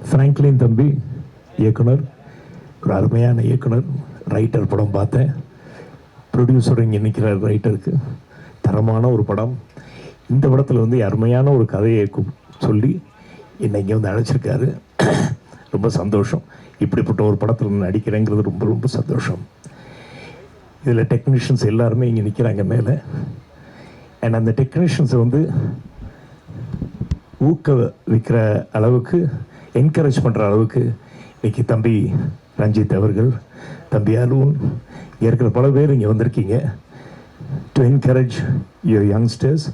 Franklin தம்பி இயக்குனர், ஒரு அருமையான இயக்குனர். ரைட்டர் படம் பார்த்தேன். ப்ரொடியூசர் இங்கே நிற்கிற ரைட்டருக்கு தரமான ஒரு படம். இந்த படத்தில் வந்து அருமையான ஒரு கதையை சொல்லி என்னை இங்கே வந்து அழைச்சிருக்காரு. ரொம்ப சந்தோஷம். இப்படிப்பட்ட ஒரு படத்தில் நடிக்கிறேங்கிறது ரொம்ப ரொம்ப சந்தோஷம். இதில் டெக்னீஷியன்ஸ் எல்லாருமே இங்கே நிற்கிறாங்க மேலே. அண்ட் அந்த டெக்னீஷியன்ஸை வந்து ஊக்குவிக்கிற அளவுக்கு, என்கரேஜ் பண்ணுற அளவுக்கு இன்றைக்கி தம்பி ரஞ்சித் அவர்கள், தம்பி அருண், இங்கே இருக்கிற பல பேர் இங்கே வந்திருக்கீங்க. To encourage your youngsters,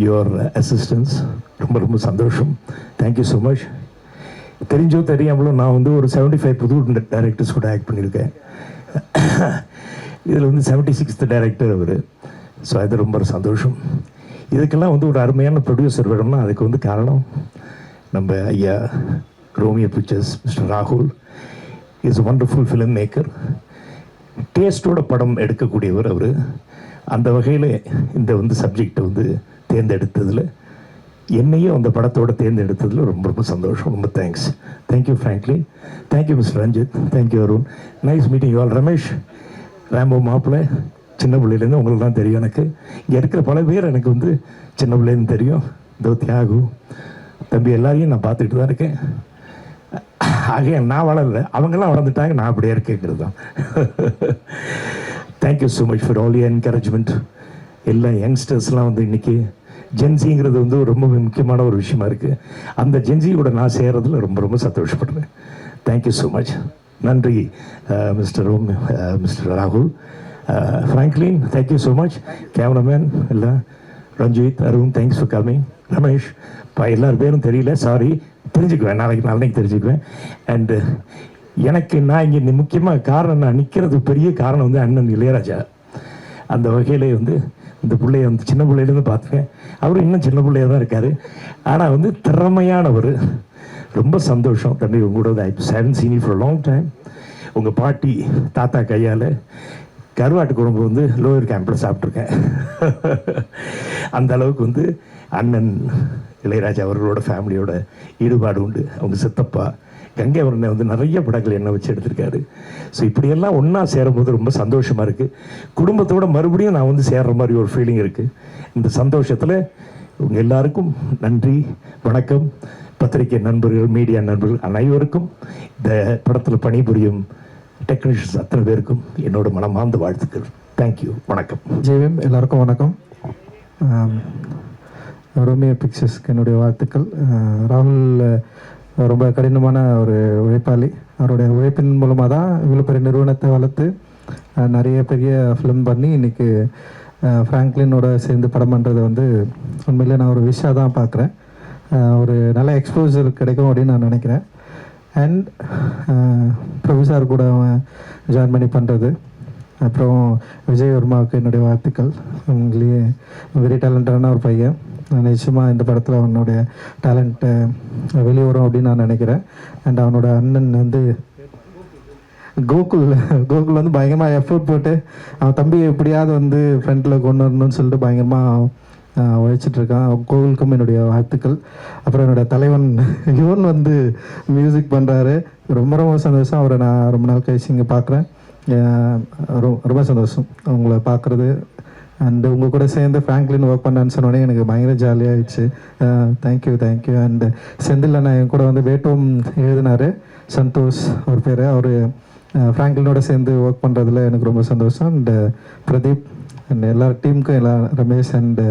your assistance. ரொம்ப ரொம்ப சந்தோஷம். Thank you so much. தெரிஞ்சோ தெரியாமலோ நான் வந்து ஒரு 75 புது டைரக்டர்ஸ் கூட ஆக்ட் பண்ணியிருக்கேன். இதில் வந்து 76th டைரக்டர் அவர். ஸோ அது ரொம்ப சந்தோஷம். இதுக்கெல்லாம் வந்து ஒரு அருமையான ப்ரொடியூசர் வேணும்னா அதுக்கு வந்து காரணம் நம்ம ஐயா ரோமியோ பிக்சர்ஸ் மிஸ்டர் ராகுல். Is wonderful film maker. டேஸ்டோட படம் எடுக்கக்கூடியவர் அவர். அந்த வகையில் இந்த வந்து சப்ஜெக்டை வந்து தேர்ந்தெடுத்ததில், என்னையும் அந்த படத்தோடு தேர்ந்தெடுத்ததில் ரொம்ப ரொம்ப சந்தோஷம். ரொம்ப thanks. Thank you Franklin. Thank you mister Ranjith. Thank you Arun. Nice meeting you all. Ramesh, Rambo மாப்பிள்ளை, சின்ன பிள்ளையிலேருந்து உங்களுக்கு தான் தெரியும். எனக்கு இங்கே இருக்கிற பல பேர் எனக்கு வந்து சின்ன பிள்ளைலேருந்து தெரியும். இதோ தியாகு தம்பி எல்லாரையும் நான் பார்த்துக்கிட்டு தான் இருக்கேன். ஆக நான் வளரல, அவங்கெல்லாம் வளர்ந்துட்டாங்க, நான் அப்படியே இருக்கேங்கிறது தான். Thank you so much for all you encouragement. எல்லா யங்ஸ்டர்ஸ்லாம் வந்து இன்றைக்கி ஜென்சிங்கிறது வந்து ரொம்ப முக்கியமான ஒரு விஷயமா இருக்குது. அந்த ஜென்சியோட நான் செய்கிறதுல ரொம்ப ரொம்ப சந்தோஷப்படுறேன். Thank you so much. நன்றி மிஸ்டர் ராகுல். Franklin, thank you so much. Cameraman எல்லாம், Ranjith, Arun, thanks for coming. Ramesh, எல்லார் பேரும் தெரியல, சாரி. தெரிஞ்சுக்குவேன், நாளைக்கு தெரிஞ்சுக்குவேன். அண்டு எனக்கு நான் இங்கே முக்கியமாக காரணம், நான் நிற்கிறது பெரிய காரணம் வந்து அண்ணன் இளையராஜா. அந்த வகையில் வந்து இந்த பிள்ளைய வந்து சின்ன பிள்ளையிலேருந்து பார்த்துக்கேன். அவரும் இன்னும் சின்ன பிள்ளையாக தான் இருக்கார். ஆனால் வந்து திறமையானவர். ரொம்ப சந்தோஷம் தம்பி உங்களோட. I haven't seen you for long time. உங்கள் பாட்டி தாத்தா கையால் கருவாட்டு குழம்பு வந்து லோயர் கேம்பில் சாப்பிட்ருக்கேன். அந்த அளவுக்கு வந்து அண்ணன் இளையராஜா அவர்களோட ஃபேமிலியோட ஈடுபாடு உண்டு. அவங்க சித்தப்பா கங்கை அவரனை வந்து நிறைய படங்கள் என்ன வச்சு எடுத்திருக்காரு. ஸோ இப்படியெல்லாம் ஒன்றா சேரும்போது ரொம்ப சந்தோஷமாக இருக்குது. குடும்பத்தோடு மறுபடியும் நான் வந்து சேர்கிற மாதிரி ஒரு ஃபீலிங் இருக்குது. இந்த சந்தோஷத்தில் உங்கள் எல்லாருக்கும் நன்றி, வணக்கம். பத்திரிகை நண்பர்கள், மீடியா நண்பர்கள் அனைவருக்கும், இந்த படத்தில் பணிபுரியும் டெக்னீஷியன்ஸ் அத்தனை பேருக்கும் என்னோட மனமார்ந்த வாழ்த்துக்கள். தேங்க்யூ, வணக்கம். ஜெய்வேம், எல்லாருக்கும் வணக்கம். ரோமியோ பிக்சர்ஸ்க்கு என்னுடைய வாழ்த்துக்கள். ராகுல் ரொம்ப கடினமான ஒரு உழைப்பாளி. அவருடைய உழைப்பின் மூலமாக தான் இவ்வளோ பெரிய நிறுவனத்தை வளர்த்து நிறைய பெரிய ஃபிலிம் பண்ணி இன்றைக்கி ஃப்ராங்க்லினோட சேர்ந்து படம் பண்ணுறது வந்து உண்மையிலே நான் ஒரு விஷயம் தான் பார்க்குறேன். ஒரு நல்ல எக்ஸ்போசர் கிடைக்கும் அப்படின்னு நான் நினைக்கிறேன். அண்ட் ப்ரொஃபஸர் கூட ஜாயின் பண்ணி பண்ணுறது, அப்புறம் விஜய் வர்மாவுக்கு என்னுடைய வாழ்த்துக்கள். உங்களே வெரி டேலண்டடான ஒரு பையன். நிச்சயமாக இந்த படத்தில் அவனுடைய டேலண்ட்டை வெளியே வரும் அப்படின்னு நான் நினைக்கிறேன். அண்ட் அவனோட அண்ணன் வந்து கோகுல் வந்து பயங்கரமாக எஃபோர்ட் போட்டு அவன் தம்பி எப்படியாவது வந்து ஃப்ரண்ட்டில் கொண்டு வரணும்னு சொல்லிட்டு பயங்கரமாக உழைச்சிட்ருக்கான். கோகுலுக்கும் என்னுடைய வாழ்த்துக்கள். அப்புறம் என்னோடய தலைவன் யுவன் வந்து மியூசிக் பண்ணுறாரு. ரொம்ப ரொம்ப சந்தோஷம். அவரை நான் ரொம்ப நாள் கழிச்சு இங்கே பார்க்குறேன். ரொம்ப சந்தோஷம் உங்களை பார்க்குறது. அண்டு உங்கள் கூட சேர்ந்து ஃப்ராங்க்லின் ஒர்க் பண்ணான்னு சொன்னோடனே எனக்கு பயங்கர ஜாலியாகிடுச்சு. தேங்க்யூ. அண்டு செந்தில் அண்ணா என் கூட வந்து வேட்டும் எழுதினார், சந்தோஷ் அவர் பேர். அவர் ஃப்ராங்க்லினோட சேர்ந்து ஒர்க் பண்ணுறதுல எனக்கு ரொம்ப சந்தோஷம். அண்டு பிரதீப் அண்ட் எல்லா டீமுக்கும், ரமேஷ் அண்டு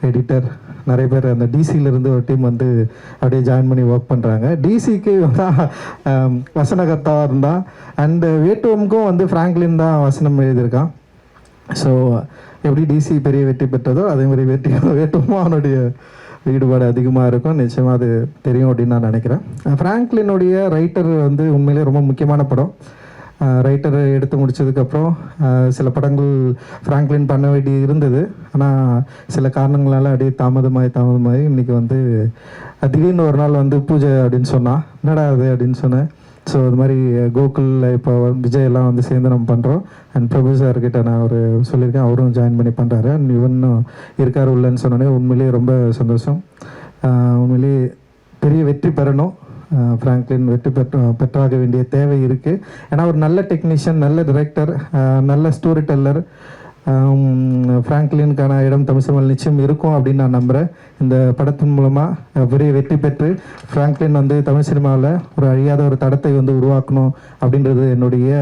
எடிட்டர், நிறைய பேர் அந்த டிசியிலேருந்து ஒரு டீம் வந்து அப்படியே ஜாயின் பண்ணி ஒர்க் பண்ணுறாங்க. டிசிக்கு தான் வசனகர்த்தாவாக இருந்தான். அண்டு வேட்டுவமுக்கும் வந்து ஃப்ராங்க்லின் தான் வசனம் எழுதியிருக்கான். ஸோ எப்படி டிசி பெரிய வெற்றி பெற்றதோ அதேமாதிரி வேட்டுவமும் அவனுடைய ஈடுபாடு அதிகமாக இருக்கும். நிச்சயமாக அது தெரியும் அப்படின்னு நான் நினைக்கிறேன். ஃப்ராங்க்லினுடைய ரைட்டர் வந்து உண்மையிலே ரொம்ப முக்கியமான படம். ரைட்டர் எடுத்து முடித்ததுக்கப்புறம் சில படங்கள் ஃப்ராங்க்லின் பண்ண வேண்டி இருந்தது. ஆனால் சில காரணங்களால் அப்படியே தாமதமாகி இன்றைக்கி வந்து திடீர்னு ஒரு நாள் வந்து பூஜை அப்படின்னு சொன்னான். என்னடா அது அப்படின்னு சொன்னேன். ஸோ இது மாதிரி கோகுலில் இப்போ விஜய் எல்லாம் வந்து சேர்ந்து நம்ம பண்ணுறோம். அண்ட் பிரபு சார்கிட்ட நான் ஒரு சொல்லியிருக்கேன், அவரும் ஜாயின் பண்ணி பண்ணுறாரு. அண்ட் இவனும் இருக்கார் உள்ளன்னு சொன்னோன்னே உண்மையிலேயே ரொம்ப சந்தோஷம். உண்மையிலேயே பெரிய வெற்றி பெறணும். ஃப்ராங்க்லின் வெற்றி பெற்றாக வேண்டிய தேவை இருக்குது. ஏன்னா ஒரு நல்ல டெக்னீஷியன், நல்ல டிரெக்டர், நல்ல ஸ்டோரி டெல்லர் ஃப்ராங்க்லினுக்கான இடம் தமிழ் சினிமாவில் நிச்சயம் இருக்கும் அப்படின்னு நான் நம்புகிறேன். இந்த படத்தின் மூலமாக பெரிய வெற்றி பெற்று ஃப்ராங்க்லின் வந்து தமிழ் சினிமாவில் ஒரு அழியாத ஒரு தடத்தை வந்து உருவாக்கணும் அப்படின்றது என்னுடைய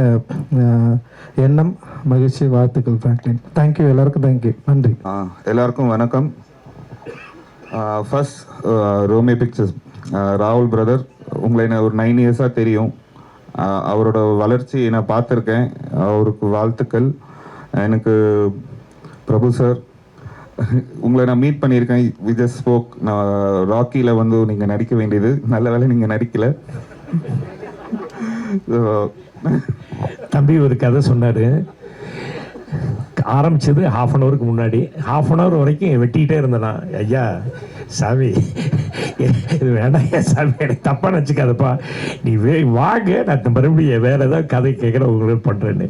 எண்ணம். மகிழ்ச்சி, வாழ்த்துக்கள் ஃப்ராங்க்லின். தேங்க்யூ, எல்லாருக்கும் தேங்க்யூ, நன்றி. எல்லாருக்கும் வணக்கம். ஃபர்ஸ்ட் ரோமி பிக்சர்ஸ் ராகுல் பிரதர், உங்களை என்ன ஒரு 9 இயர்ஸாக தெரியும். அவரோட வளர்ச்சி நான் பார்த்துருக்கேன். அவருக்கு வாழ்த்துக்கள். எனக்கு பிரபு சார், உங்களை நான் மீட் பண்ணியிருக்கேன். விஜய் ஸ்போக், நான் ராக்கியில் வந்து நீங்கள் நடிக்க வேண்டியது, நல்ல வேளை நீங்கள் நடிக்கலை. தம்பி ஒரு கதை சொன்னார். ஆரம்பிச்சது 1/2 அன் ஹவருக்கு முன்னாடி, 1/2 அன் ஹவர் வரைக்கும் வெட்டிக்கிட்டே இருந்தேனா. ஐயா சாமி இது வேண்டாம், ஐயா சாமி எனக்கு தப்பாக நினச்சிக்காதப்பா, நீ வாங்க, நான் மறுபடியும் வேறு ஏதாவது கதை கேட்குற உங்களுக்கு பண்ணுறேன்னு.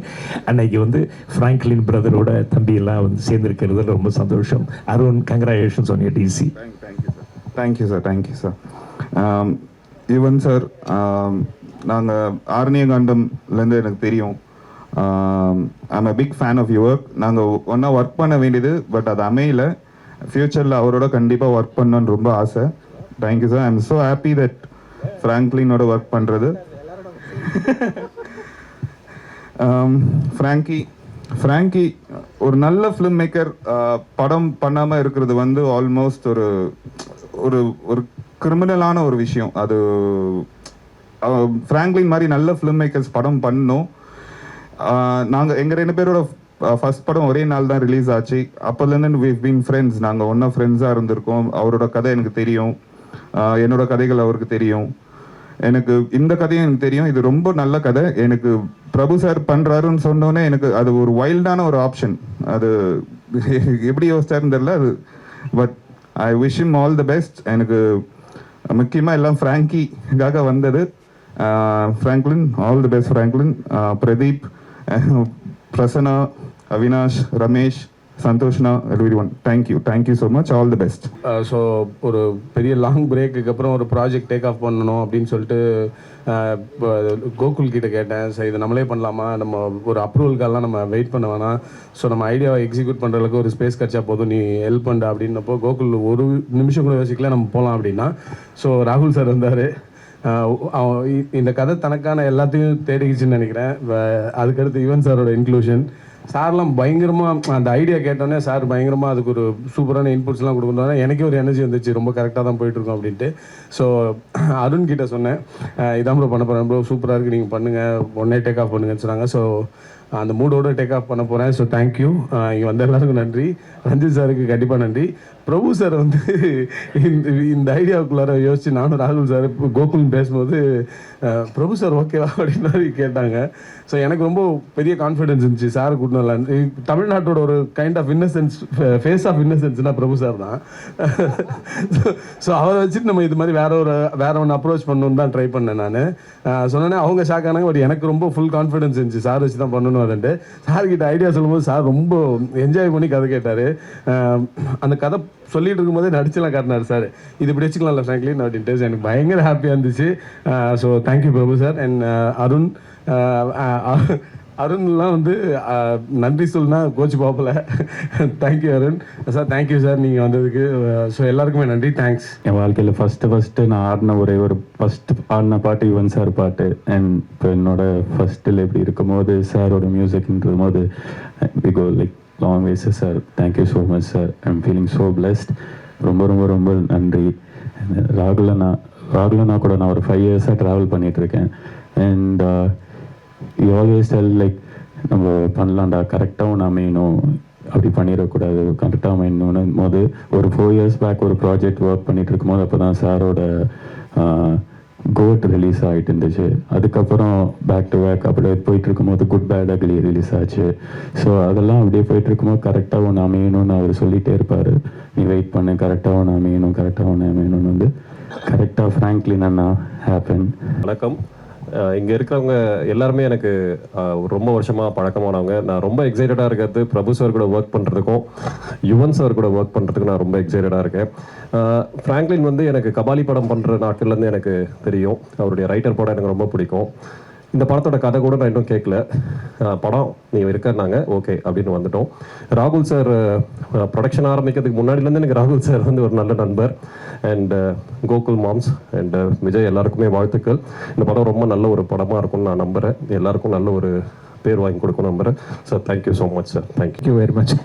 அன்னைக்கு வந்து ஃப்ராங்க்லின் பிரதரோட தம்பியெல்லாம் வந்து சேர்ந்துருக்கிறது ரொம்ப சந்தோஷம். Arun, congratulations on your DC. Thank you sir, thank you sir. Yuvan sir, நாங்கள் ஆரண்யகாண்டம்லேருந்து எனக்கு தெரியும். I'm a big fan of your work. நாங்கள் ஒன்றா ஒர்க் பண்ண வேண்டியது, பட் அது அமையல. ஃப்யூச்சரில் அவரோட கண்டிப்பாக ஒர்க் பண்ணணுன்னு ரொம்ப ஆசை. Thank you sir. I am so happy that ஃப்ராங்க்லினோட ஒர்க் பண்ணுறது. ஃப்ராங்கி ஒரு நல்ல ஃபிலிம் மேக்கர். படம் பண்ணாமல் இருக்கிறது வந்து ஆல்மோஸ்ட் ஒரு ஒரு ஒரு கிரிமினலான ஒரு விஷயம். அது ஃப்ராங்க்லின் மாதிரி நல்ல ஃபிலிம் மேக்கர்ஸ் படம் பண்ணணும். நாங்கள் எங்கள் 2 பேரோட ஃபர்ஸ்ட் படம் ஒரே நாள் தான் ரிலீஸ் ஆச்சு. அப்போலேருந்து we've been friends. நாங்கள் ஒன்றா ஃப்ரெண்ட்ஸாக இருந்திருக்கோம். அவரோட கதை எனக்கு தெரியும், என்னோட கதைகள் அவருக்கு தெரியும், எனக்கு இந்த கதையும் எனக்கு தெரியும். இது ரொம்ப நல்ல கதை. எனக்கு பிரபு சார் பண்ணுறாருன்னு சொன்னோன்னே எனக்கு அது ஒரு வைல்டான ஒரு ஆப்ஷன். அது எப்படி யோசிச்சாருன்னு தெரியல அது. But I wish him all the best. எனக்கு முக்கியமாக எல்லாம் ஃப்ராங்கிக்காக வந்தது. Franklin, all the best Franklin. Pradeep, Prasanna, Avinash, Ramesh, சந்தோஷ்னா, everyone, thank you so much. All the best. So ஒரு பெரிய லாங் பிரேக்குக்கு அப்புறம் ஒரு ப்ராஜெக்ட் டேக் ஆஃப் பண்ணணும் அப்படின்னு சொல்லிட்டு கோகுல் கிட்ட கேட்டேன். சரி, இதை நம்மளே பண்ணலாமா, நம்ம ஒரு அப்ரூவல்காலாம் நம்ம வெயிட் பண்ண வேணாம், ஸோ நம்ம ஐடியாவை எக்ஸிக்யூட் பண்ணுறதுக்கு ஒரு ஸ்பேஸ் கிடச்சா போதும், நீ ஹெல்ப் பண்ண அப்படின்னப்போ கோகுல் ஒரு நிமிஷம் கூட யோசிக்கல, நம்ம போகலாம் அப்படின்னா. ஸோ ராகுல் சார் வந்தார். இந்த கதை தனக்கான எல்லாத்தையும் தேடிக்கிச்சுன்னு நினைக்கிறேன். அதுக்கடுத்து யுவன் சாரோட இன்க்ளூஷன். சார்லாம் பயங்கரமாக அந்த ஐடியா கேட்டோன்னே சார் பயங்கரமாக அதுக்கு ஒரு சூப்பரான இன்புட்ஸ்லாம் கொடுக்குறதுனால எனக்கே ஒரு எனர்ஜி வந்துச்சு, ரொம்ப கரெக்டாக தான் போயிட்டுருக்கோம் அப்படின்ட்டு. ஸோ அருண் கிட்ட சொன்னேன், இதான் ப்ரோ பண்ண போகிறேன் ப்ரோ, சூப்பராக இருக்குது, நீங்கள் பண்ணுங்கள், ஒன்னே டேக் ஆஃப் பண்ணுங்கன்னு சொன்னாங்க. ஸோ அந்த மூடோட டேக் ஆஃப் பண்ண போகிறேன். So thank you. இங்கே வந்த எல்லாருக்கும் நன்றி. ரஞ்சித் சாருக்கு கண்டிப்பாக நன்றி. பிரபு சார் வந்து இந்த ஐடியாவுக்குள்ளார யோசிச்சு நானும் ராகுல் சார் கோகுல் பேசும்போது பிரபு சார் ஓகேவா அப்படின்னு மாதிரி கேட்டாங்க. ஸோ எனக்கு ரொம்ப பெரிய கான்ஃபிடென்ஸ் இருந்துச்சு சார் கூட்டணும். தமிழ்நாட்டோட ஒரு kind of innocence, face of இன்னசென்ஸ்னால் பிரபு சார் தான். ஸோ அவரை வச்சுட்டு நம்ம இது மாதிரி வேற ஒன்று அப்ரோச் பண்ணணுன்னு தான் ட்ரை பண்ணேன் நான். சொன்னோன்னே அவங்க ஷாக் ஆனாங்க. பட் எனக்கு ரொம்ப ஃபுல் கான்ஃபிடென்ஸ் இருந்துச்சு சார் வச்சு தான் பண்ணணும் அதுன்ட்டு. சார்கிட்ட ஐடியா சொல்லும்போது சார் ரொம்ப என்ஜாய் பண்ணி கதை கேட்டார். அந்த கதை சொல்லிட்டு இருக்கும்போதே நடிச்செல்லாம் காட்டினார் சார், இது இப்படி வச்சுக்கலாம்ல ஃப்ராங்க்லின் அப்படின்ட்டு. எனக்கு பயங்கர ஹாப்பியாக இருந்துச்சு. So thank you Prabhu sir. And அருண்லாம் வந்து நன்றி சொல்லுனா கோச்சு பார்ப்பல. Thank you Arun sir, thank you sir நீங்கள் வந்ததுக்கு. ஸோ எல்லாருக்குமே நன்றி, தேங்க்ஸ். என் வாழ்க்கையில் ஃபஸ்ட்டு நான் ஆடின ஃபஸ்ட்டு ஆடின பாட்டு யுவன் சார் பாட்டு. அண்ட் இப்போ என்னோட ஃபஸ்ட்டில் இப்படி இருக்கும்போது சாரோட மியூசிக்ன்றது போது we go like long ways. Sir thank you so much sir. I'm feeling so blessed. ரொம்ப ரொம்ப ரொம்ப நன்றி. ராகுலனா கூட நான் ஒரு 5 இயர்ஸாக ட்ராவல் பண்ணிகிட்ருக்கேன். And you always tell like நம்ம பண்ணலாம்டா, கரெக்டாகவும் அமையணும், அப்படி பண்ணிடக்கூடாது, கரெக்டாக அமையணும்னு போது ஒரு 4 இயர்ஸ் பேக் ஒரு ப்ராஜெக்ட் ஒர்க் பண்ணிகிட்டு இருக்கும்போது அப்போ தான் சாரோட கோட் ரிலீஸ் ஆகிட்டு இருந்துச்சு. அதுக்கப்புறம் பேக் டு பேக் அப்படியே போயிட்டு இருக்கும்போது குட் பேட் அக்லி ரிலீஸ் ஆச்சு. ஸோ அதெல்லாம் அப்படியே போயிட்டு இருக்கும்போது கரெக்டாக ஒன்று அமையணும்னு அவர் சொல்லிகிட்டே இருப்பார். நீ வெயிட் பண்ணு, கரெக்டாக ஒன்று அமையணும், கரெக்டாக ஒன்று அமையணும்னு வந்து கரெக்டாக ஃப்ராங்க்லின் அண்ணா ஹேப்பன். வணக்கம். இங்கே இருக்கிறவங்க எல்லாருமே எனக்கு ரொம்ப வருஷமாக பழக்கமானவங்க. நான் ரொம்ப எக்ஸைட்டடாக இருக்கிறது பிரபு சார் கூட ஒர்க் பண்ணுறதுக்கும் யுவன் சார் கூட ஒர்க் பண்ணுறதுக்கு நான் ரொம்ப எக்ஸைட்டடாக இருக்கேன். ஃப்ராங்க்லின் வந்து எனக்கு கபாலி படம் பண்ணுற நாட்கள்லேருந்து எனக்கு தெரியும். அவருடைய ரைட்டர் படம் எனக்கு ரொம்ப பிடிக்கும். இந்த படத்தோட கதை கூட நான் இன்னும் கேட்கல. படம் நீ இருக்கன்னாங்க, ஓகே அப்படின்னு வந்துட்டோம். ராகுல் சார் ப்ரொடக்ஷன் ஆரம்பிக்கிறதுக்கு முன்னாடிலேருந்து எனக்கு ராகுல் சார் வந்து ஒரு நல்ல நண்பர். And Gokul moms and Vijay எல்லாருக்குமே வாழ்த்துக்கள். இந்த படம் ரொம்ப நல்ல ஒரு படமாக இருக்கும்னு நான் நம்புகிறேன். எல்லாருக்கும் நல்ல ஒரு பேர் வாங்கி கொடுக்கணும் நம்புகிறேன். Sir thank you so much sir. Thank you very much.